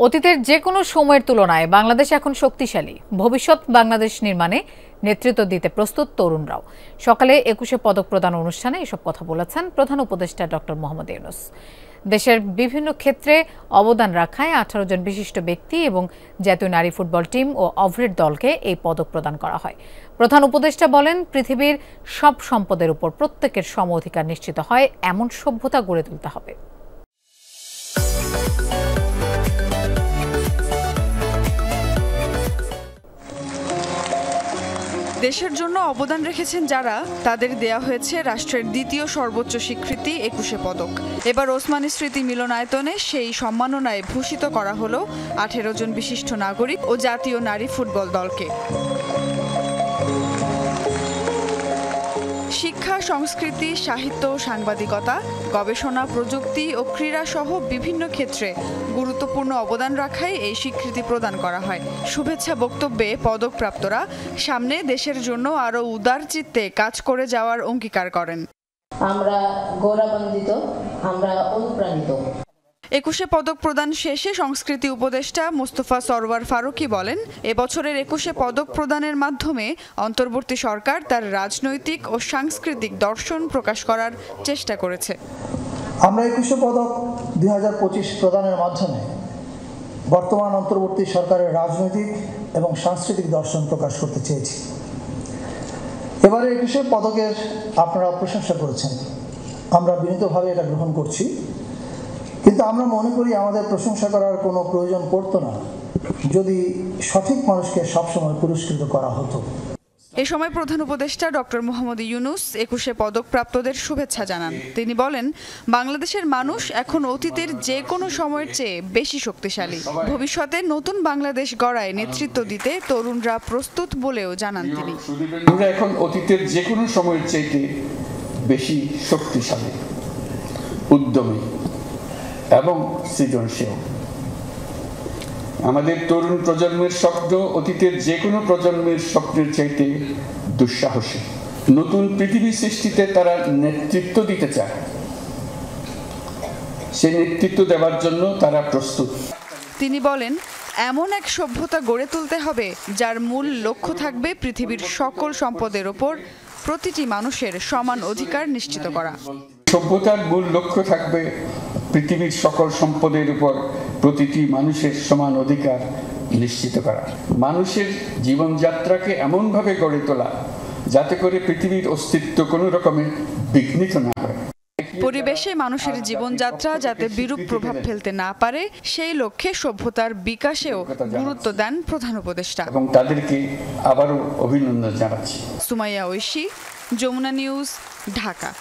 অতীতের যে কোনো সময়ের তুলনায় বাংলাদেশ এখন শক্তিশালী। ভবিষ্যৎ বাংলাদেশ নির্মাণে নেতৃত্ব দিতে প্রস্তুত তরুণরাও। সকালে ২১শে পদক প্রদান অনুষ্ঠানে এসব কথা বলেছেন প্রধান উপদেষ্টা ডক্টর মোহাম্মদ ইউনূস। দেশের বিভিন্ন ক্ষেত্রে অবদান রাখায় ১৮ জন বিশিষ্ট ব্যক্তি এবং জাতীয় নারী ফুটবল টিম ও অভ্রের দলকে এই পদক প্রদান করা হয়। প্রধান উপদেষ্টা বলেন, পৃথিবীর সব সম্পদের উপর প্রত্যেকের সম অধিকার নিশ্চিত হয় এমন সভ্যতা গড়ে তুলতে হবে। দেশের জন্য অবদান রেখেছেন যারা, তাদের দেয়া হয়েছে রাষ্ট্রের দ্বিতীয় সর্বোচ্চ স্বীকৃতি ২১শে পদক। এবার ওসমানী স্মৃতি মিলনায়তনে সেই সম্মাননায় ভূষিত করা হলো ১৮ জন বিশিষ্ট নাগরিক ও জাতীয় নারী ফুটবল দলকে। শিক্ষা, সংস্কৃতি, সাহিত্য, সাংবাদিকতা, গবেষণা, প্রযুক্তি ও ক্রীড়া সহ বিভিন্ন ক্ষেত্রে গুরুত্বপূর্ণ অবদান রাখায় এই স্বীকৃতি প্রদান করা হয়। শুভেচ্ছা বক্তব্যে পদকপ্রাপ্তরা সামনে দেশের জন্য আরও উদার চিত্তে কাজ করে যাওয়ার অঙ্গীকার করেন। আমরা গৌরবান্বিত, আমরা অনুপ্রাণিত। ২১শে পদক প্রদান শেষে সংস্কৃতি উপদেষ্টা মোস্তফা সরওয়ার ফারুকী বলেন, এবছরের ২১শে পদক প্রদানের মাধ্যমে অন্তর্বর্তী সরকার তার রাজনৈতিক ও সাংস্কৃতিক দর্শন প্রকাশ করার চেষ্টা করেছে। আমরা ২১শে পদক ২০২৫ প্রদানের মাধ্যমে বর্তমান অন্তর্বর্তী সরকারের রাজনৈতিক এবং সাংস্কৃতিক দর্শন প্রকাশ করতে চেয়েছি। এবারে ২১শে পদকের আপনারা প্রশংসা করেছেন, আমরা বিনীতভাবে এটা গ্রহণ করছি, কিন্তু আমরা মনে করি আমাদের প্রশংসা করার কোনো প্রয়োজন পড়তো না যদি সঠিক মানুষকে সবসময় পুরস্কৃত করা হতো। এ সময় প্রধান উপদেষ্টা ডক্টর মোহাম্মদ ইউনূস ২১শে পদকপ্রাপ্তদের শুভেচ্ছা জানান। তিনি বলেন, বাংলাদেশের মানুষ এখন অতীতের যে কোনো সময়ের চেয়ে বেশি শক্তিশালী। ভবিষ্যতে নতুন বাংলাদেশ গড়ায় নেতৃত্ব দিতে তরুণরা প্রস্তুত বলেও জানান তিনি। আমরা এখন অতীতের যে কোনো সময়ের চেয়ে বেশি শক্তিশালী, উদ্যমী এবং সৃজনশীল। আমাদের তরুণ প্রজন্মের স্বপ্ন অতীতের যে কোনো প্রজন্মের স্বপ্নের চাইতে দুঃসাহসী। নতুন পৃথিবী সৃষ্টিতে তারা নেতৃত্ব দিতে চায়, সেই নেতৃত্ব দেওয়ার জন্য তারা প্রস্তুত। তিনি বলেন, এমন এক সভ্যতা গড়ে তুলতে হবে যার মূল লক্ষ্য থাকবে পৃথিবীর সকল সম্পদের ওপর প্রতিটি মানুষের সমান অধিকার নিশ্চিত করা। সভ্যতার মূল লক্ষ্য থাকবে পৃথিবীর সকল সম্পদের উপর প্রতিটি মানুষের সমান অধিকার নিশ্চিত করা। মানুষের জীবনযাত্রাকে এমনভাবে গড়ে তোলা যাতে করে পৃথিবীর অস্তিত্ব কোনো রকমে বিঘ্নিত না হয়। পরিবেশে মানুষের জীবনযাত্রা যাতে বিরূপ প্রভাব ফেলতে না পারে, সেই লক্ষ্যে সভ্যতার বিকাশেও গুরুত্ব দেন প্রধান উপদেষ্টা। এবং তাদেরকে আবারও অভিনন্দন জানাচ্ছি। সুমাইয়া ঐশী, যমুনা নিউজ, ঢাকা।